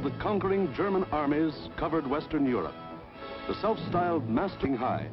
the conquering German armies covered Western Europe. The self-styled Mastering High.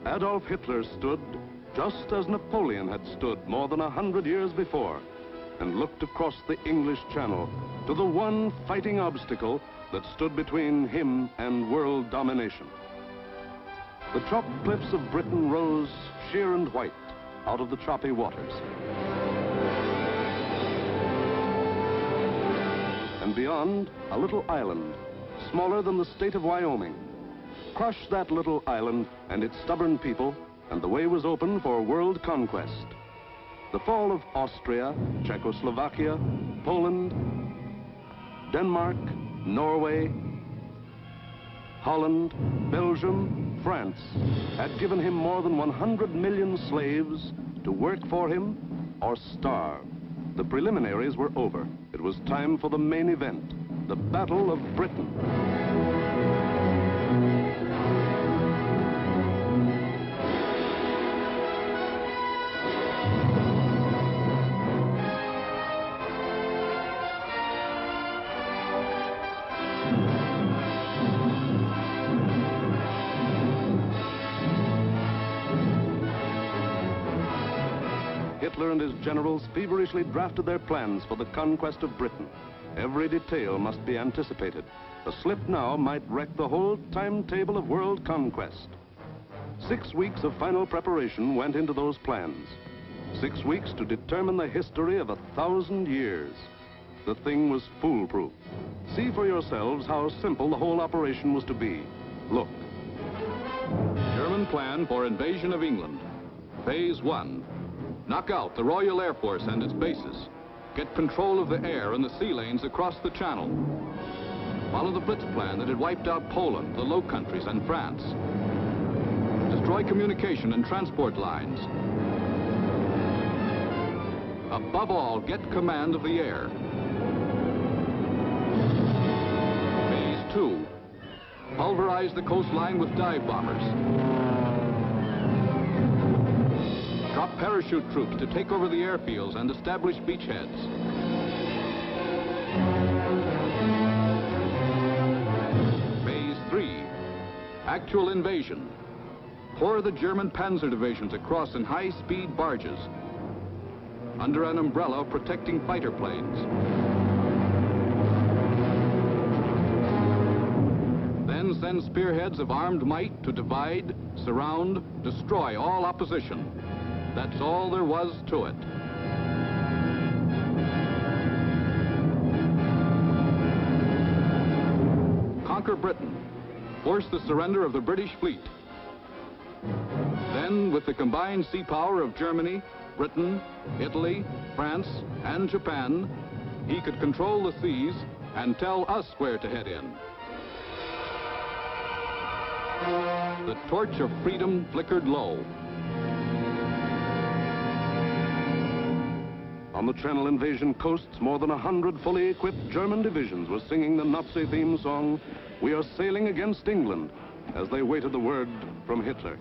Adolf Hitler stood just as Napoleon had stood more than 100 years before, and looked across the English Channel to the one fighting obstacle that stood between him and world domination. The chopped cliffs of Britain rose sheer and white out of the choppy waters. And beyond, a little island, smaller than the state of Wyoming. Crush that little island and its stubborn people, and the way was open for world conquest. The fall of Austria, Czechoslovakia, Poland, Denmark, Norway, Holland, Belgium, France had given him more than 100 million slaves to work for him or starve. The preliminaries were over. It was time for the main event, the Battle of Britain. Hitler and his generals feverishly drafted their plans for the conquest of Britain. Every detail must be anticipated. A slip now might wreck the whole timetable of world conquest. 6 weeks of final preparation went into those plans. 6 weeks to determine the history of 1,000 years. The thing was foolproof. See for yourselves how simple the whole operation was to be. Look. German plan for invasion of England. Phase 1. Knock out the Royal Air Force and its bases. Get control of the air and the sea lanes across the Channel. Follow the Blitz plan that had wiped out Poland, the Low Countries, and France. Destroy communication and transport lines. Above all, get command of the air. Phase 2. Pulverize the coastline with dive bombers. Drop parachute troops to take over the airfields and establish beachheads. Phase 3. Actual invasion. Pour the German panzer divisions across in high-speed barges under an umbrella protecting fighter planes. Then send spearheads of armed might to divide, surround, destroy all opposition. That's all there was to it. Conquer Britain. Force the surrender of the British fleet. Then, with the combined sea power of Germany, Britain, Italy, France, and Japan, he could control the seas and tell us where to head in. The torch of freedom flickered low. On the Channel invasion coasts, more than 100 fully equipped German divisions were singing the Nazi theme song, "We are sailing against England," as they waited the word from Hitler.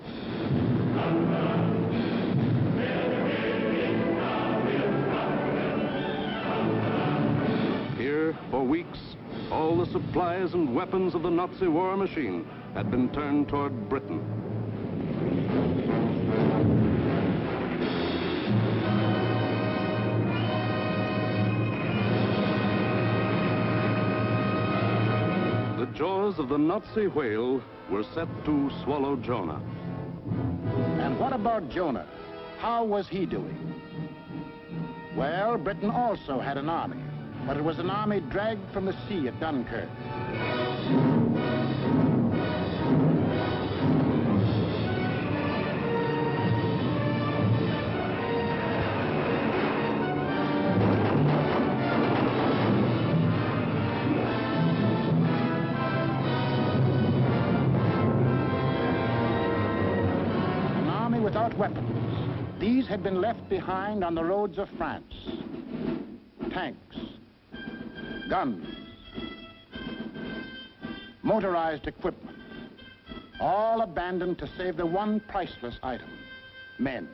Here, for weeks, all the supplies and weapons of the Nazi war machine had been turned toward Britain. The jaws jaws of the Nazi whale were set to swallow Jonah. And what about Jonah? How was he doing? Well, Britain also had an army, but it was an army dragged from the sea at Dunkirk. An army without weapons. These had been left behind on the roads of France. Tanks, guns, motorized equipment, all abandoned to save the one priceless item, men.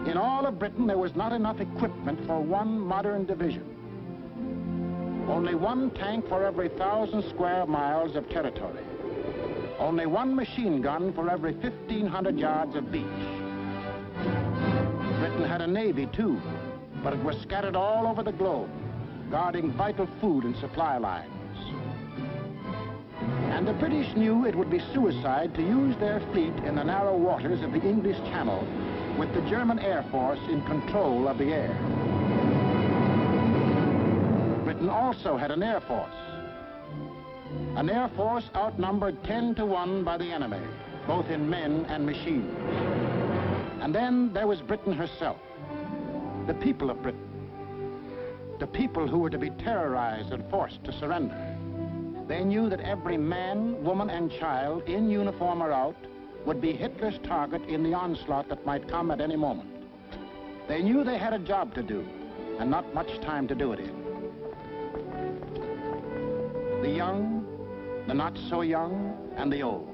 In all of Britain, there was not enough equipment for one modern division. Only one tank for every 1,000 square miles of territory. Only one machine gun for every 1,500 yards of beach. Britain had a navy, too, but it was scattered all over the globe, guarding vital food and supply lines. And the British knew it would be suicide to use their fleet in the narrow waters of the English Channel with the German Air Force in control of the air. Britain also had an air force. An air force outnumbered 10 to 1 by the enemy, both in men and machines. And then there was Britain herself, the people of Britain, the people who were to be terrorized and forced to surrender. They knew that every man, woman, and child, in uniform or out, would be Hitler's target in the onslaught that might come at any moment. They knew they had a job to do, and not much time to do it in. The young, the not so young, and the old.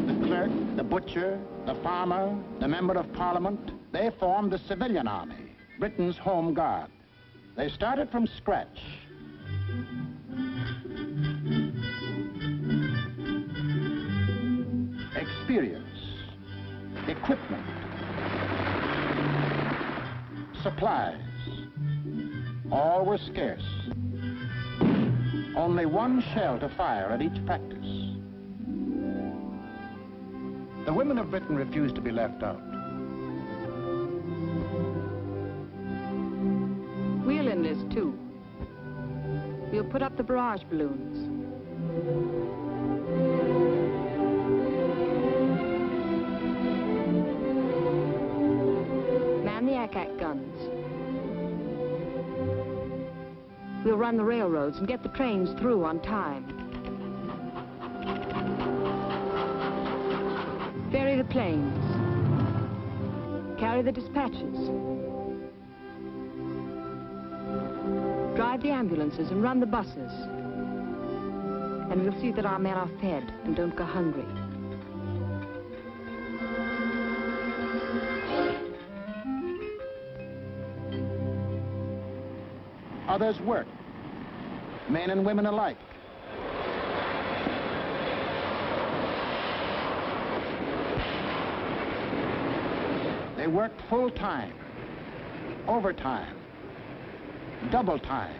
The clerk, the butcher, the farmer, the member of parliament, they formed the civilian army, Britain's home guard. They started from scratch. Experience, equipment, supplies, all were scarce. Only one shell to fire at each practice. The women of Britain refused to be left out. We'll enlist too. We'll put up the barrage balloons. Man the ack-ack guns. We'll run the railroads and get the trains through on time. Ferry the planes. Carry the dispatches. Drive the ambulances and run the buses. And we'll see that our men are fed and don't go hungry. Others worked, men and women alike. They worked full time, overtime, double time,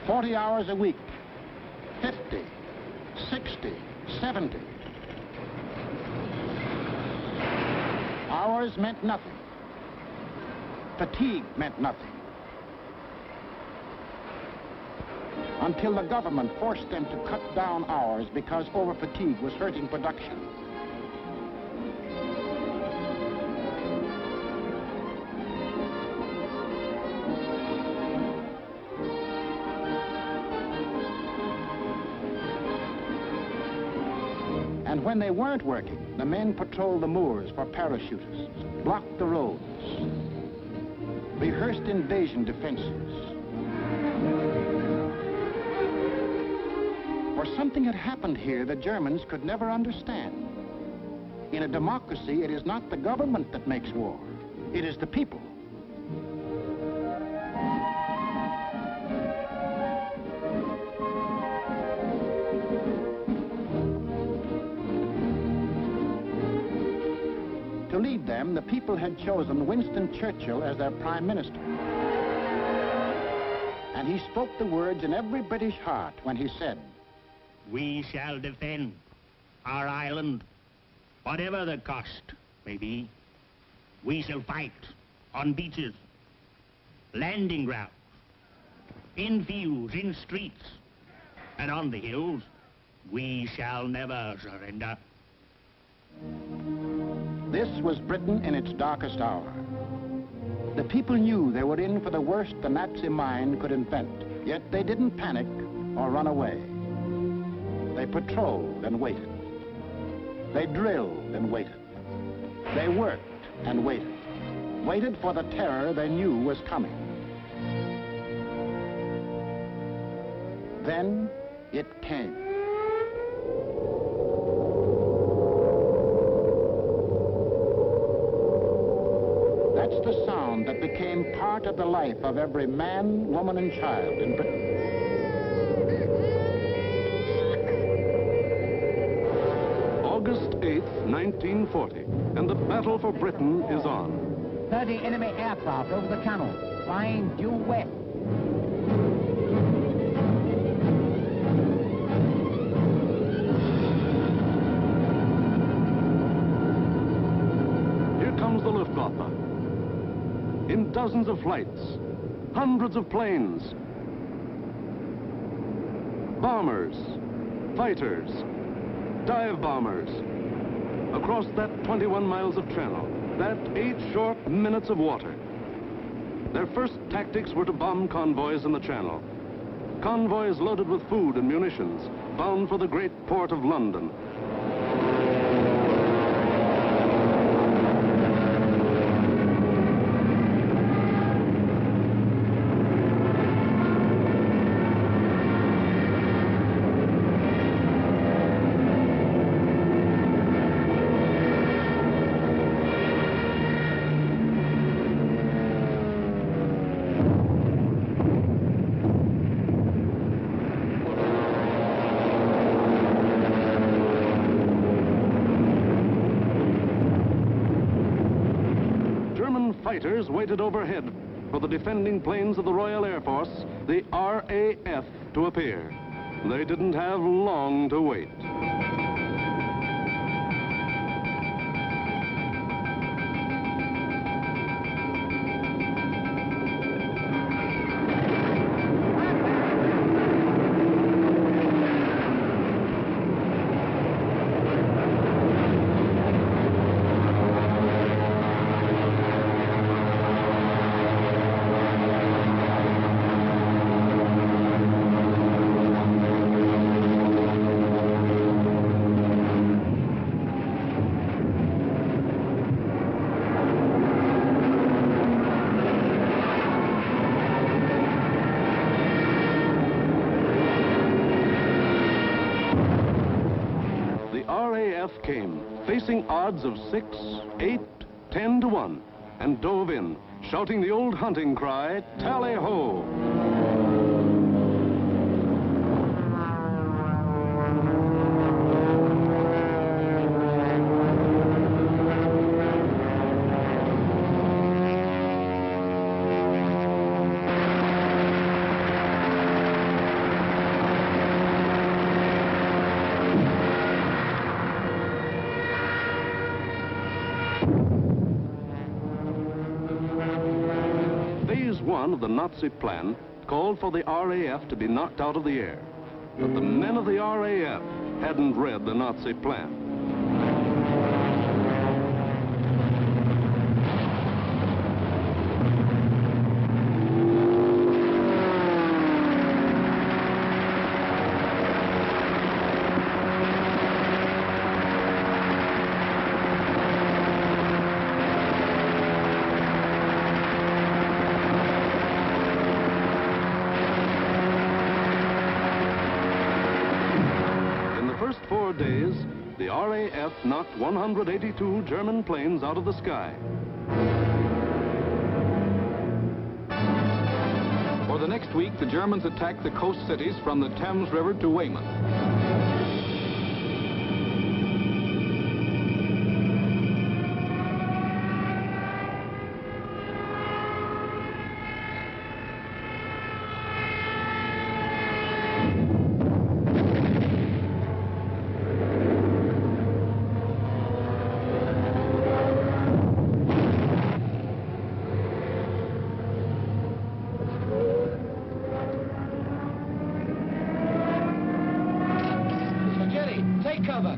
40 hours a week, 50, 60, 70. Hours meant nothing. Fatigue meant nothing. Until the government forced them to cut down hours because over-fatigue was hurting production. And when they weren't working, the men patrolled the moors for parachutists, blocked the roads, rehearsed invasion defenses. For something had happened here the Germans could never understand. In a democracy, it is not the government that makes war. It is the people. To lead them, the people had chosen Winston Churchill as their prime minister. And he spoke the words in every British heart when he said, "We shall defend our island, whatever the cost may be. We shall fight on beaches, landing grounds, in fields, in streets, and on the hills. We shall never surrender." This was Britain in its darkest hour. The people knew they were in for the worst the Nazi mind could invent, yet they didn't panic or run away. They patrolled and waited. They drilled and waited. They worked and waited. Waited for the terror they knew was coming. Then it came. That's the sound that became part of the life of every man, woman, and child in Britain. August 8th, 1940, and the battle for Britain is on. 30 enemy aircraft over the channel, flying due west. Here comes the Luftwaffe. In dozens of flights, hundreds of planes, bombers, fighters, dive bombers, across that 21 miles of channel, that 8 short minutes of water. Their first tactics were to bomb convoys in the channel. Convoys loaded with food and munitions, bound for the great port of London. Fighters waited overhead for the defending planes of the Royal Air Force, the RAF, to appear. They didn't have long to wait. Came, facing odds of 6, 8, 10 to 1, and dove in, shouting the old hunting cry, "Tally-ho!" Phase 1 of the Nazi plan called for the RAF to be knocked out of the air. But the men of the RAF hadn't read the Nazi plan. First 4 days, the RAF knocked 182 German planes out of the sky. For the next week, the Germans attacked the coast cities from the Thames River to Weymouth. cover.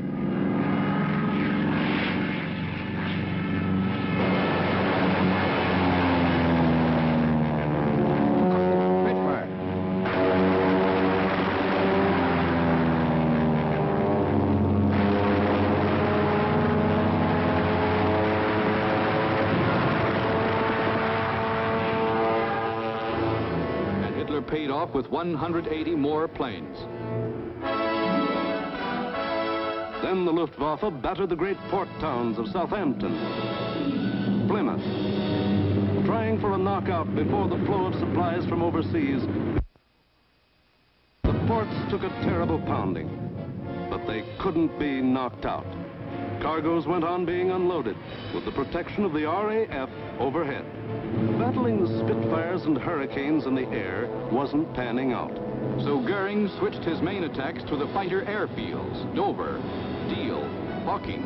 Paid off with 180 more planes. Then the Luftwaffe battered the great port towns of Southampton, Plymouth, trying for a knockout before the flow of supplies from overseas. The ports took a terrible pounding, but they couldn't be knocked out. Cargoes went on being unloaded with the protection of the RAF overhead. Battling the Spitfires and Hurricanes in the air wasn't panning out. So Goering switched his main attacks to the fighter airfields, Dover, Deal, Hawking.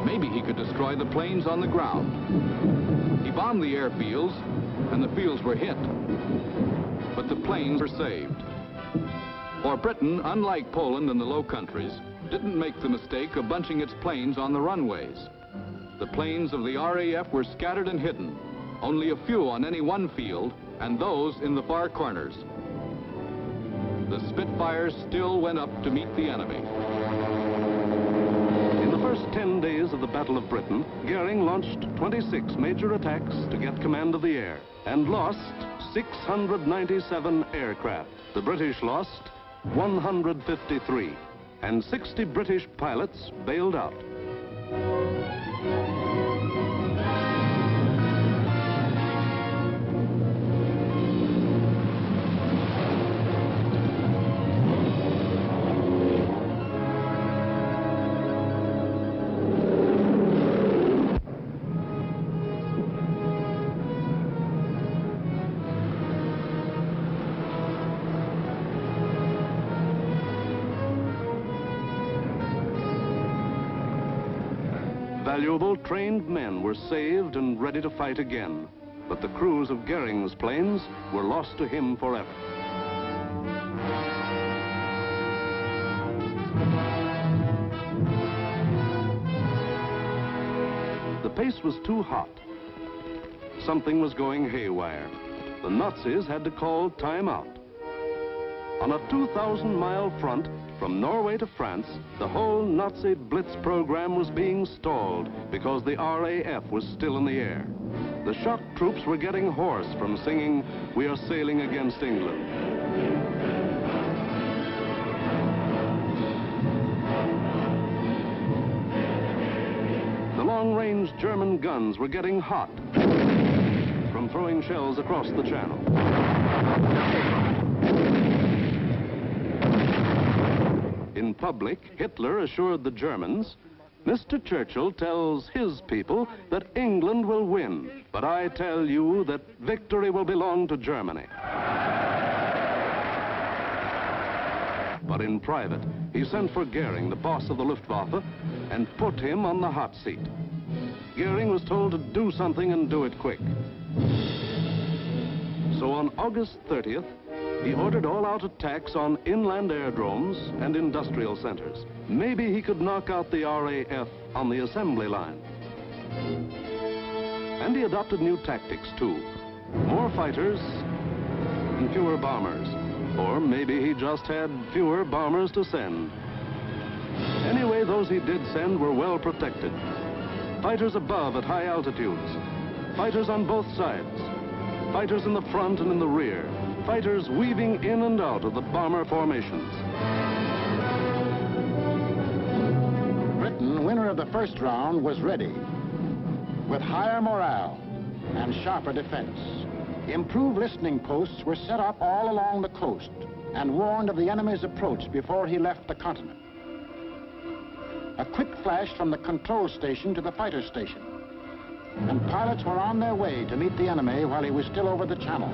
Maybe he could destroy the planes on the ground. He bombed the airfields, and the fields were hit. But the planes were saved. For Britain, unlike Poland and the Low Countries, didn't make the mistake of bunching its planes on the runways. The planes of the RAF were scattered and hidden, only a few on any one field, and those in the far corners. The Spitfires still went up to meet the enemy. In the first 10 days of the Battle of Britain, Goering launched 26 major attacks to get command of the air and lost 697 aircraft. The British lost 153, and 60 British pilots bailed out. Valuable trained men were saved and ready to fight again, but the crews of Goering's planes were lost to him forever. The pace was too hot. Something was going haywire. The Nazis had to call time out. On a 2,000-mile front, from Norway to France, the whole Nazi Blitz program was being stalled because the RAF was still in the air. The shock troops were getting hoarse from singing, "We are sailing against England." The long-range German guns were getting hot from throwing shells across the channel. In public, Hitler assured the Germans, "Mr. Churchill tells his people that England will win, but I tell you that victory will belong to Germany." But in private, he sent for Goering, the boss of the Luftwaffe, and put him on the hot seat. Goering was told to do something and do it quick. So on August 30th, he ordered all-out attacks on inland aerodromes and industrial centers. Maybe he could knock out the RAF on the assembly line. And he adopted new tactics, too. More fighters and fewer bombers. Or maybe he just had fewer bombers to send. Anyway, those he did send were well protected. Fighters above at high altitudes. Fighters on both sides. Fighters in the front and in the rear. Fighters weaving in and out of the bomber formations. Britain, winner of the first round, was ready. With higher morale and sharper defense, improved listening posts were set up all along the coast and warned of the enemy's approach before he left the continent. A quick flash from the control station to the fighter station, and pilots were on their way to meet the enemy while he was still over the channel.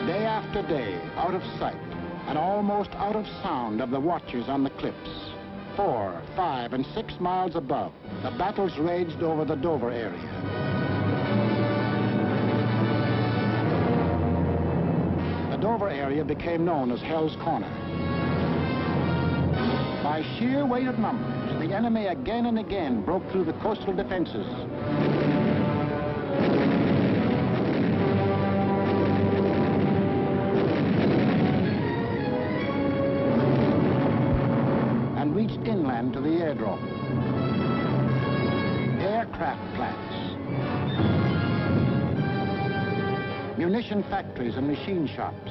Day after day, out of sight and almost out of sound of the watchers on the cliffs, 4, 5, and 6 miles above, the battles raged over the Dover area. The Dover flyover area became known as Hell's Corner. By sheer weight of numbers, the enemy again and again broke through the coastal defenses. And reached inland to the airdrome. Aircraft plants, munition factories and machine shops.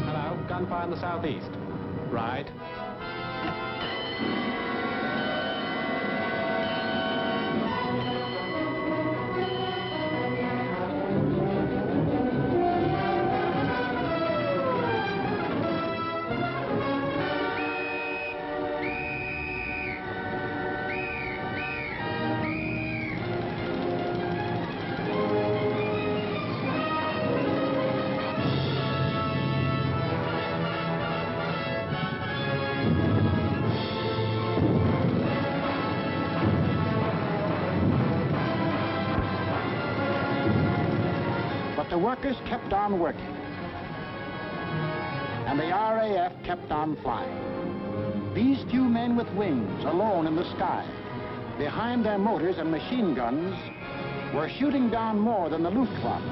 Hello, gunfire in the southeast. Right. The workers kept on working, and the RAF kept on flying. These few men with wings, alone in the sky, behind their motors and machine guns, were shooting down more than the Luftwaffe.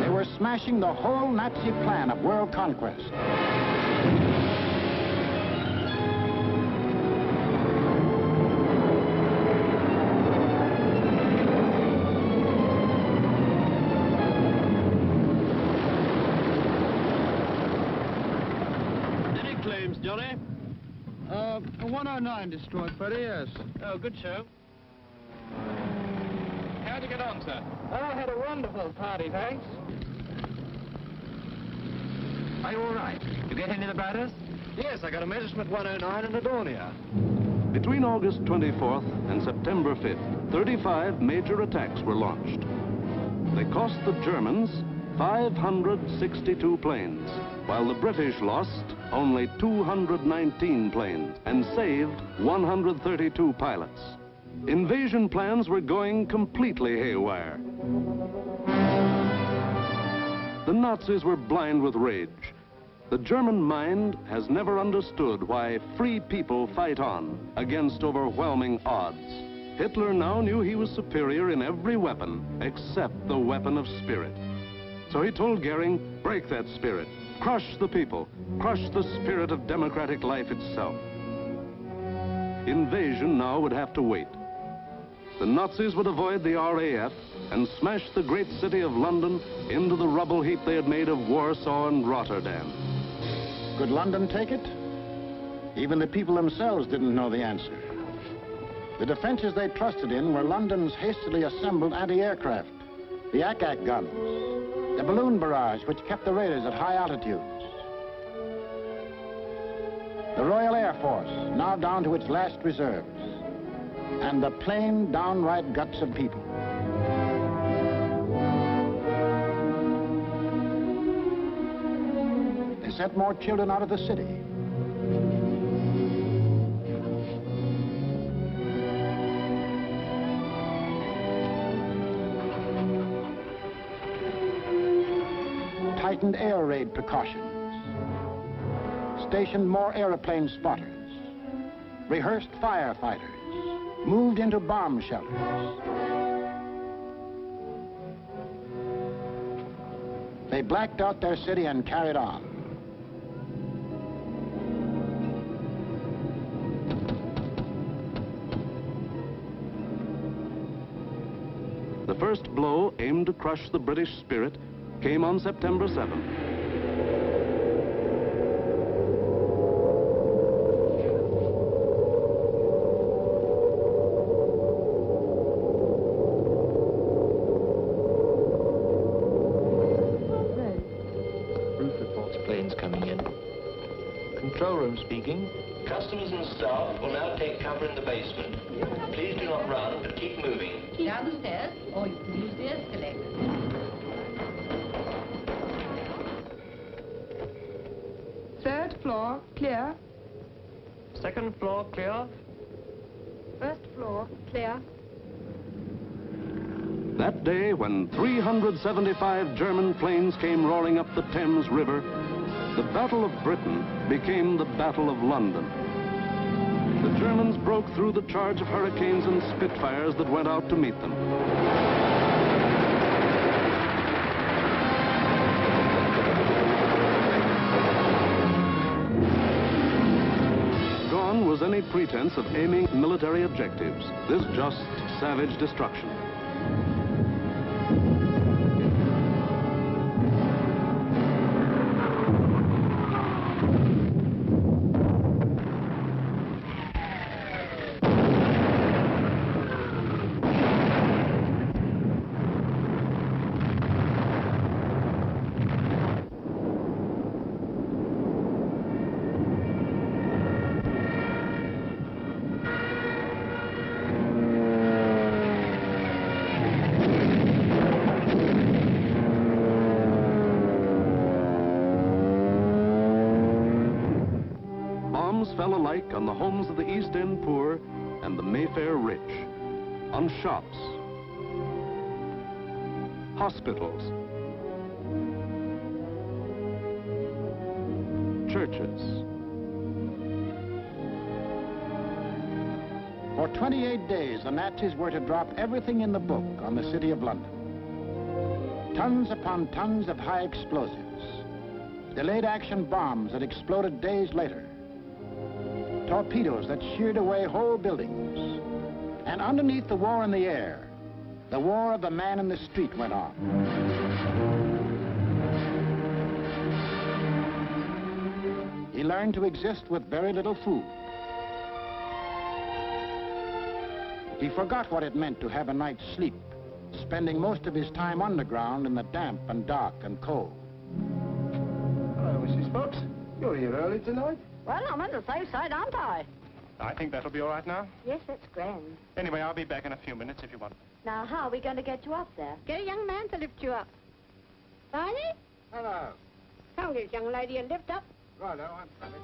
They were smashing the whole Nazi plan of world conquest. Johnny? 109 destroyed, Freddie, yes. Oh, good show. How'd you get on, sir? Oh, I had a wonderful party, thanks. Are you all right? You get any of the batters? Yes, I got a Messerschmitt 109 and a Dornier. Between August 24th and September 5th, 35 major attacks were launched. They cost the Germans 562 planes, while the British lost only 219 planes and saved 132 pilots. Invasion plans were going completely haywire. The Nazis were blind with rage. The German mind has never understood why free people fight on against overwhelming odds. Hitler now knew he was superior in every weapon except the weapon of spirit. So he told Goering, break that spirit, crush the people, crush the spirit of democratic life itself. Invasion now would have to wait. The Nazis would avoid the RAF and smash the great city of London into the rubble heap they had made of Warsaw and Rotterdam. Could London take it? Even the people themselves didn't know the answer. The defenses they trusted in were London's hastily assembled anti-aircraft, the ack-ack guns, the balloon barrage which kept the raiders at high altitudes. The Royal Air Force, now down to its last reserves, and the plain, downright guts of people. They sent more children out of the city. Tightened air raid precautions, stationed more airplane spotters, rehearsed firefighters, moved into bomb shelters. They blacked out their city and carried on. The first blow aimed to crush the British spirit came on September 7th. Roof reports planes coming in. Control room speaking. Customers and staff will now take cover in the basement. Please do not run, but keep moving. Down the stairs, or you can use the escalator. floor, clear. Second floor clear. First floor, clear. That day, when 375 German planes came roaring up the Thames River, the Battle of Britain became the Battle of London. The Germans broke through the charge of Hurricanes and Spitfires that went out to meet them. Gone was any pretense of aiming military objectives. This just savage destruction. Fell alike on the homes of the East End poor and the Mayfair rich, on shops, hospitals, churches. For 28 days, the Nazis were to drop everything in the book on the city of London. Tons upon tons of high explosives, delayed action bombs that exploded days later, torpedoes that sheared away whole buildings. And underneath the war in the air, the war of the man in the street went on. He learned to exist with very little food. He forgot what it meant to have a night's sleep, spending most of his time underground in the damp and dark and cold. Hello, Mrs. Fox. You're here early tonight. Well, I'm on the safe side, aren't I? I think that'll be all right now. Yes, that's grand. Anyway, I'll be back in a few minutes if you want. Now, how are we going to get you up there? Get a young man to lift you up. Barney? Hello. Come give young lady a lift up. Righto, I'm coming.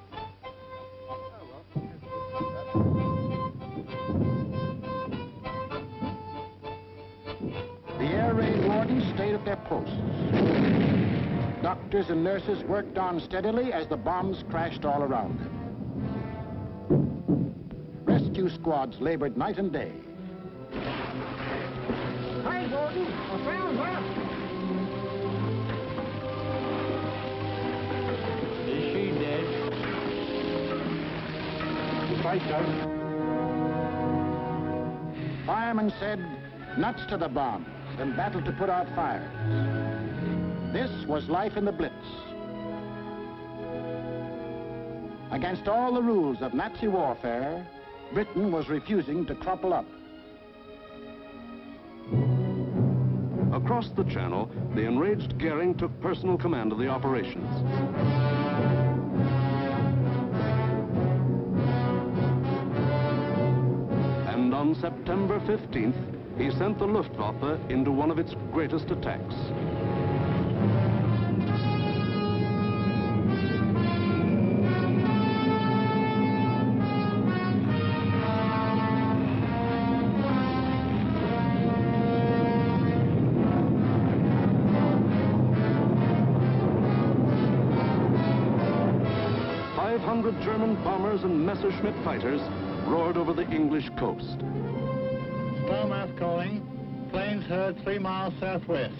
The air raid wardens stayed at their posts. Doctors and nurses worked on steadily as the bombs crashed all around them. Rescue squads labored night and day. Hi, Warden. I found her. Is she dead? Fight out. Firemen said, nuts to the bombs and battle to put out fires. This was life in the Blitz. Against all the rules of Nazi warfare, Britain was refusing to crumple up. Across the Channel, the enraged Goering took personal command of the operations. And on September 15th, he sent the Luftwaffe into one of its greatest attacks. German bombers and Messerschmitt fighters roared over the English coast. Starmouth calling. Planes heard 3 miles southwest.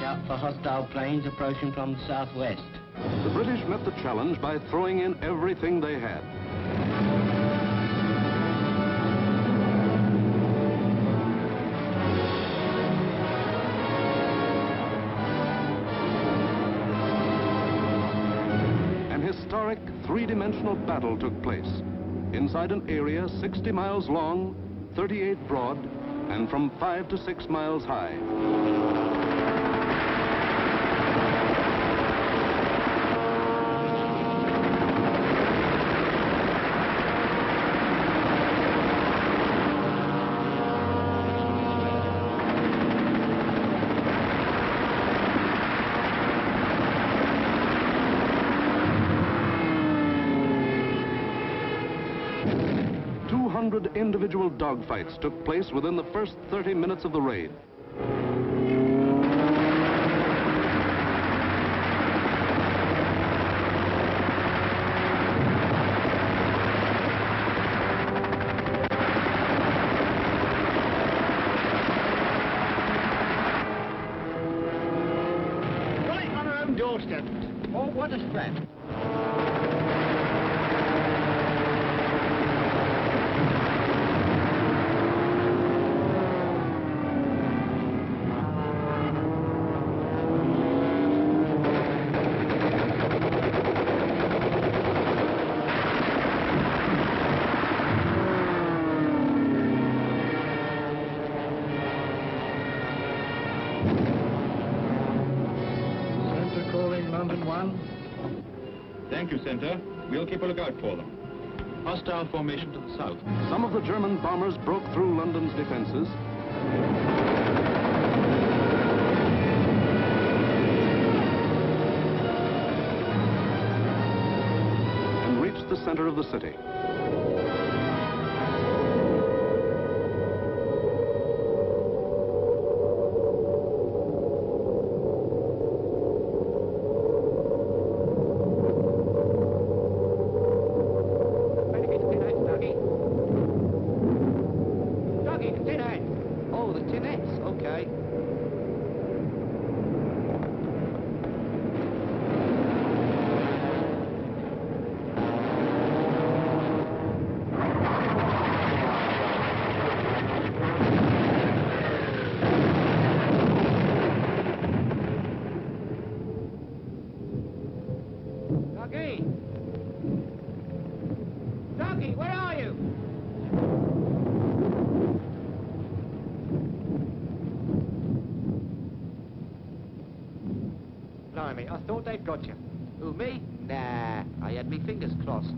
Out for hostile planes approaching from the southwest. The British met the challenge by throwing in everything they had. Historic three-dimensional battle took place inside an area 60 miles long, 38 broad, and from 5 to 6 miles high. 100 individual dogfights took place within the first 30 minutes of the raid. Right on our own doorstep. Oh, what a spread. Center calling London 1. Thank you, Center. We'll keep a lookout for them. Hostile formation to the south. Some of the German bombers broke through London's defenses and reached the center of the city. Oh, the tinettes, okay. Doggy! Doggy, where are you? Blimey, I thought they'd got you. Who, me? Nah, I had me fingers crossed.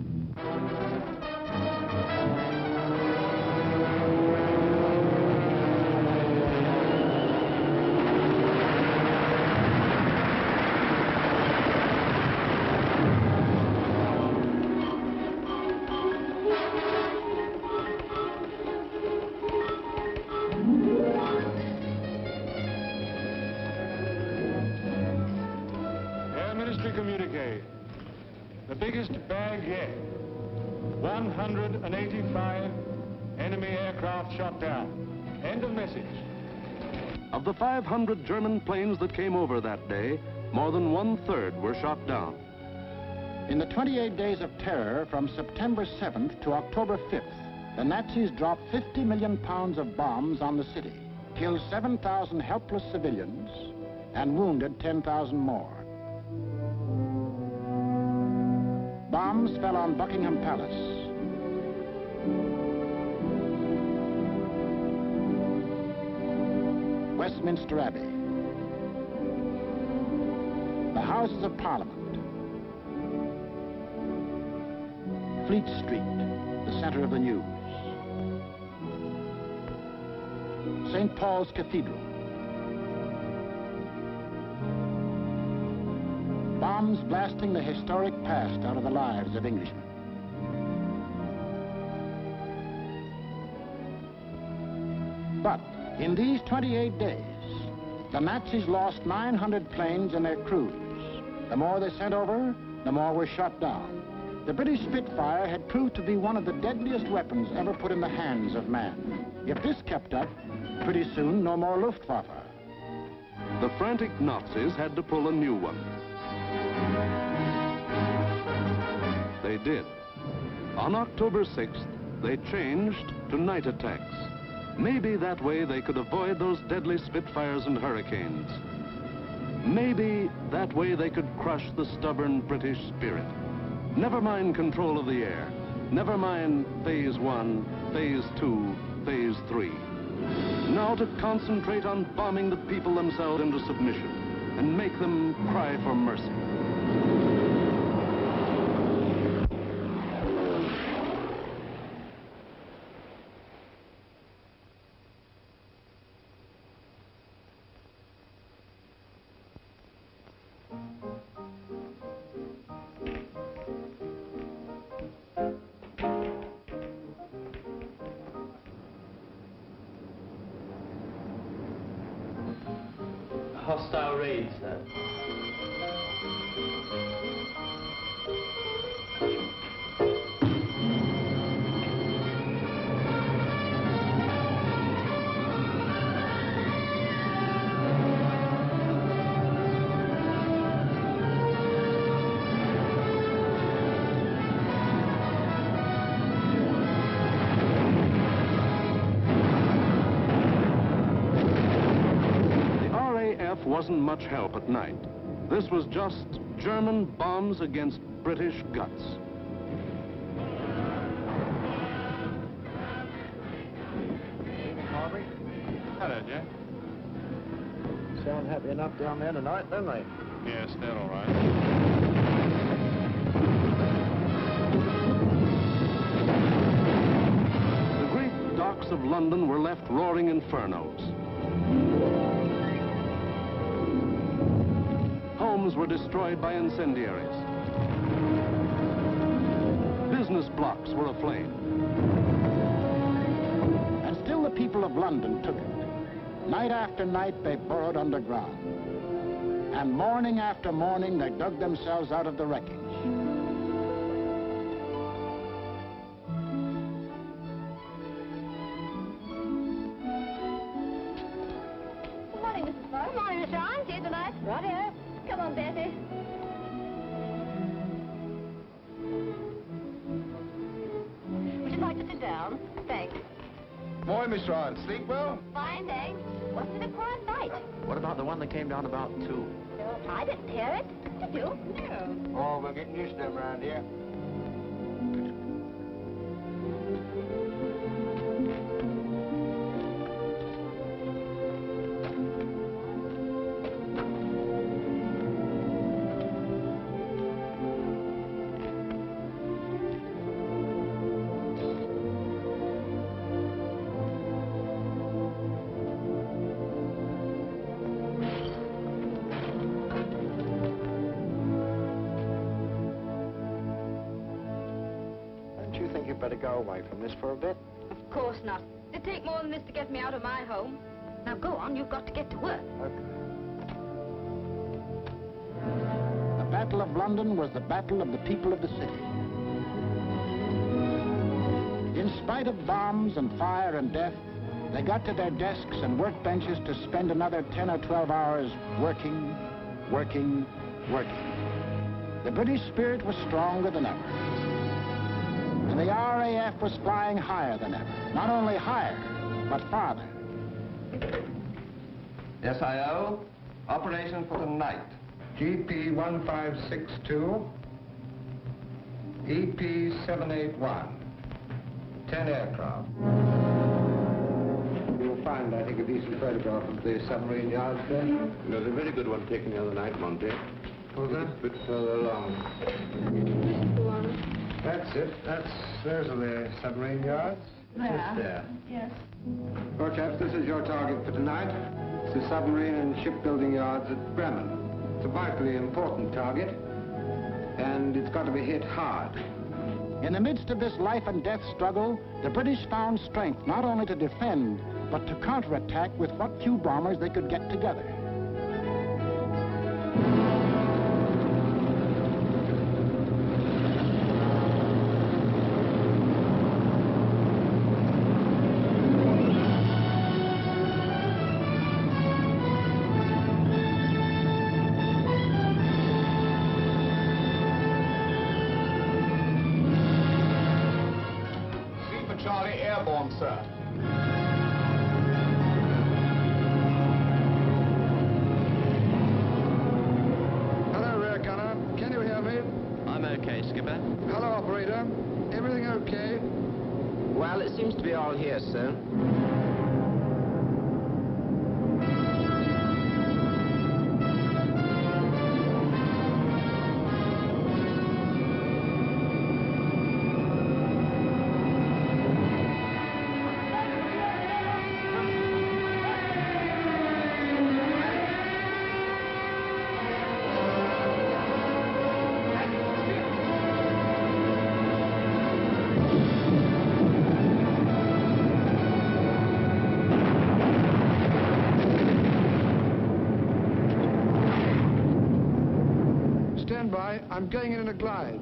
Air Ministry communique. The biggest bag yet. 185 enemy aircraft shot down. End of message. Of the 500 German planes that came over that day, more than 1/3 were shot down. In the 28 days of terror from September 7th to October 5th, the Nazis dropped 50 million pounds of bombs on the city, killed 7,000 helpless civilians, and wounded 10,000 more. Bombs fell on Buckingham Palace, Westminster Abbey, the Houses of Parliament, Fleet Street, the center of the news, St. Paul's Cathedral. Bombs blasting the historic past out of the lives of Englishmen. But in these 28 days, the Nazis lost 900 planes and their crews. The more they sent over, the more were shot down. The British Spitfire had proved to be one of the deadliest weapons ever put in the hands of man. If this kept up, pretty soon no more Luftwaffe. The frantic Nazis had to pull a new one. They did. On October 6th, they changed to night attacks. Maybe that way they could avoid those deadly Spitfires and Hurricanes. Maybe that way they could crush the stubborn British spirit. Never mind control of the air. Never mind Phase 1, Phase 2, Phase 3. Now to concentrate on bombing the people themselves into submission and make them cry for mercy. hostile raid, sir. Wasn't much help at night. This was just German bombs against British guts. Harvey? Hello, Jack. Sound happy enough down there tonight, don't they? Yes, they're all right. The great docks of London were left roaring infernos. Homes were destroyed by incendiaries. Business blocks were aflame. And still the people of London took it. Night after night they burrowed underground. And morning after morning they dug themselves out of the wreckage. Good morning, Mrs. Burke. Good morning, Miss Ryan. See you tonight. Right here. Come on, Betty. Would you like to sit down? Thanks. Morning, Miss Ryan. Sleep well? Fine, thanks. Wasn't it a quiet night? What about the one that came down about 2? No, I didn't hear it. Did you? No. Oh, we're getting used to them around here. Better go away from this for a bit. Of course not. It'd take more than this to get me out of my home. Now go on, you've got to get to work. Okay. The Battle of London was the battle of the people of the city. In spite of bombs and fire and death, they got to their desks and workbenches to spend another 10 or 12 hours working, working, working. The British spirit was stronger than ever. And the RAF was flying higher than ever. Not only higher, but farther. SIO, operation for tonight. GP 1562, EP 781. 10 aircraft. You'll find, I think, a decent photograph of the submarine yards there. There's a very good one taken the other night, Monty. Oh, that? A bit further along. That's it. Those are the submarine yards. Just there. Yes. Well, chaps, this is your target for tonight. It's the submarine and shipbuilding yards at Bremen. It's a vitally important target, and it's got to be hit hard. In the midst of this life and death struggle, the British found strength not only to defend, but to counterattack with what few bombers they could get together. Charlie airborne, sir. Hello, rear gunner. Can you hear me? I'm okay, Skipper. Hello, operator. Everything okay? Well, it seems to be all here, sir. fly. I'm going in a glide.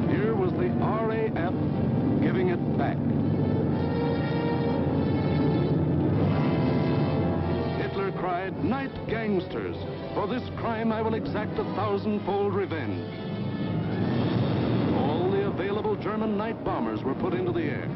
Here was the RAF giving it back. Hitler cried, "Night gangsters! For this crime I will exact 1,000-fold revenge." All the available German night bombers were put into the air.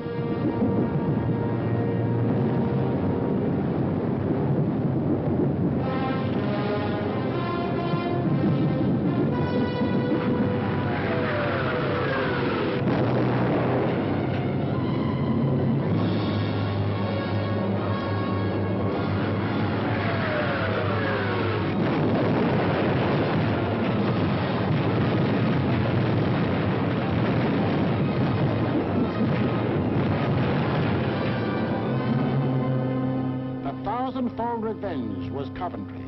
Thousand-fold revenge was Coventry.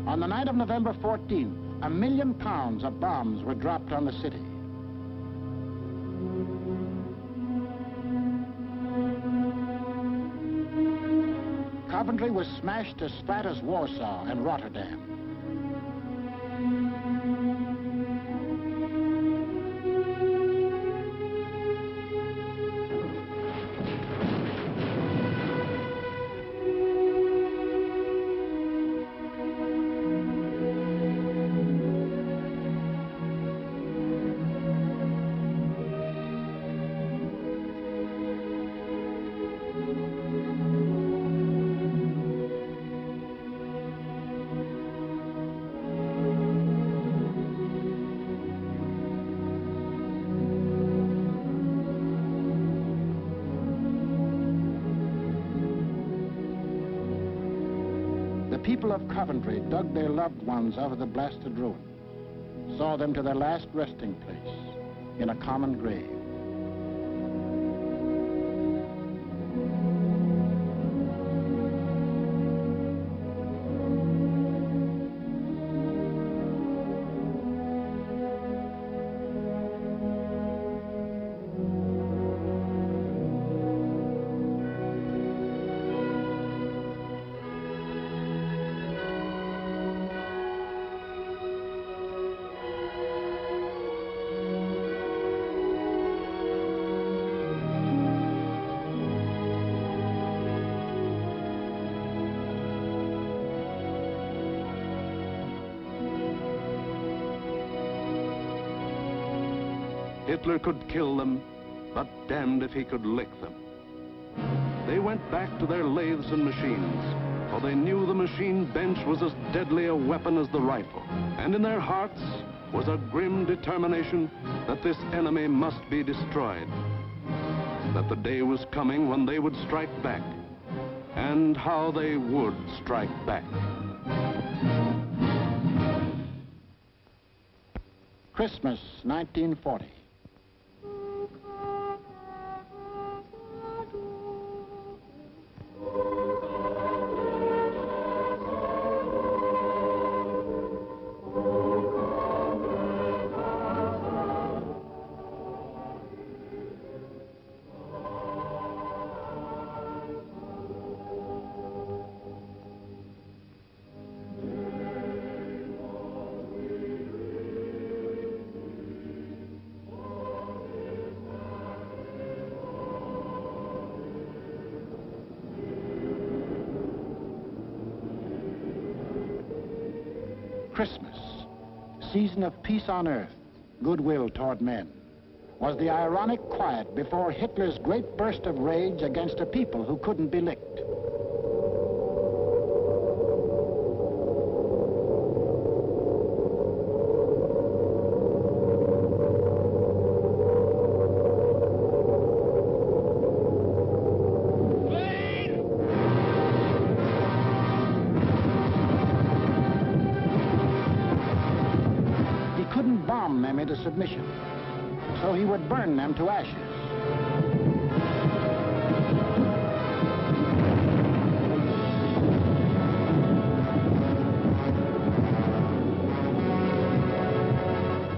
On the night of November 14th, £1 million of bombs were dropped on the city. Coventry was smashed as flat as Warsaw and Rotterdam. The people of Coventry dug their loved ones out of the blasted ruin, saw them to their last resting place in a common grave. Hitler could kill them, but damned if he could lick them. They went back to their lathes and machines, for they knew the machine bench was as deadly a weapon as the rifle. And in their hearts was a grim determination that this enemy must be destroyed. That the day was coming when they would strike back, and how they would strike back. Christmas, 1940. Christmas, season of peace on earth, goodwill toward men, was the ironic quiet before Hitler's great burst of rage against a people who couldn't be licked. bomb them into submission. So he would burn them to ashes.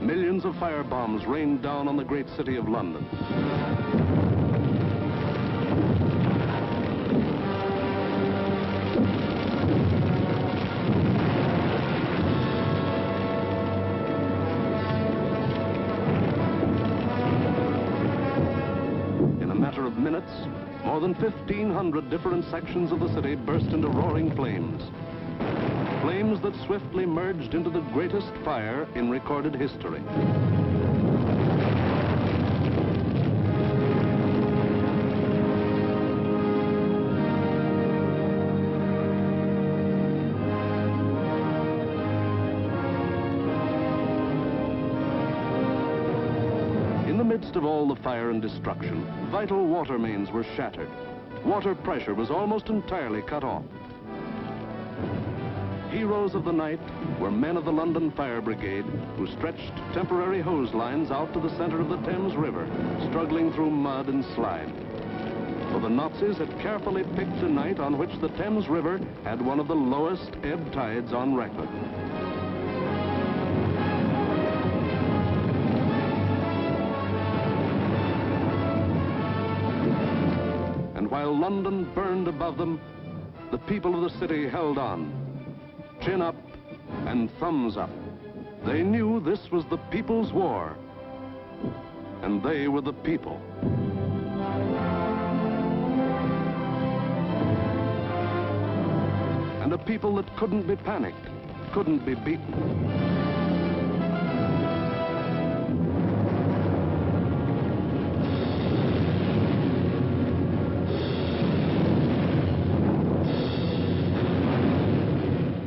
Millions of firebombs rained down on the great city of London. In a matter of minutes, more than 1,500 different sections of the city burst into roaring flames. Flames that swiftly merged into the greatest fire in recorded history. In the midst of all the fire and destruction, vital water mains were shattered. Water pressure was almost entirely cut off. Heroes of the night were men of the London Fire Brigade who stretched temporary hose lines out to the center of the Thames River, struggling through mud and slime. For the Nazis had carefully picked a night on which the Thames River had one of the lowest ebb tides on record. And while London burned above them, the people of the city held on. Chin up and thumbs up. They knew this was the people's war, and they were the people. And a people that couldn't be panicked, couldn't be beaten.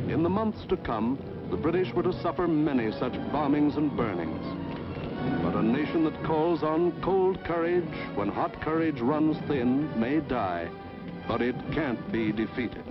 In the months to come, the British were to suffer many such bombings and burnings. But a nation that calls on cold courage when hot courage runs thin may die, but it can't be defeated.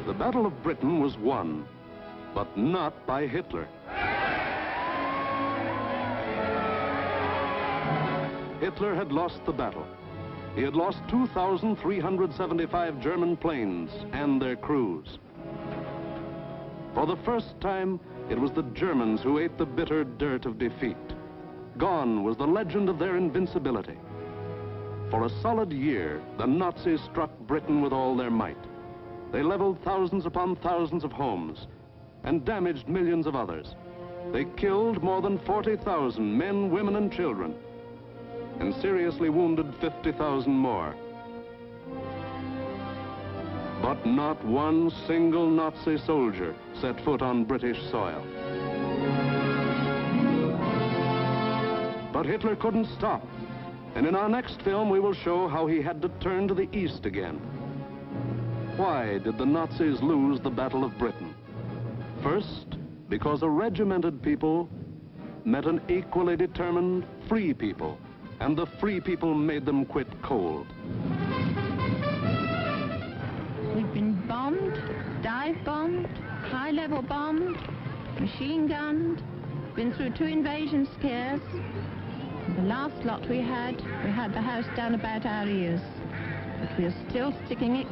The Battle of Britain was won, but not by Hitler. Hitler had lost the battle. He had lost 2,375 German planes and their crews. For the first time, it was the Germans who ate the bitter dirt of defeat. Gone was the legend of their invincibility. For a solid year, the Nazis struck Britain with all their might. They leveled thousands upon thousands of homes and damaged millions of others. They killed more than 40,000 men, women, and children, and seriously wounded 50,000 more. But not one single Nazi soldier set foot on British soil. But Hitler couldn't stop, and in our next film we will show how he had to turn to the east again. Why did the Nazis lose the Battle of Britain? First, because a regimented people met an equally determined free people, and the free people made them quit cold. We've been bombed, dive-bombed, high-level bombed, machine-gunned, been through 2 invasion scares. The last lot we had the house down about our ears. But we're still sticking it,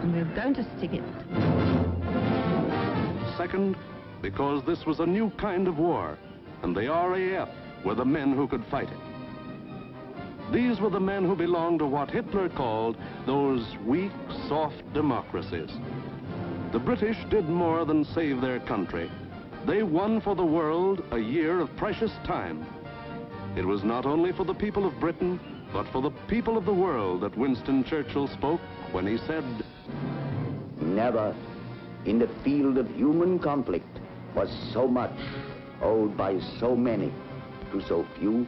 and we're going to stick it. Second, because this was a new kind of war, and the RAF were the men who could fight it. These were the men who belonged to what Hitler called those weak, soft democracies. The British did more than save their country. They won for the world a year of precious time. It was not only for the people of Britain, but for the people of the world that Winston Churchill spoke when he said, "No Never, in the field of human conflict, was so much owed by so many to so few.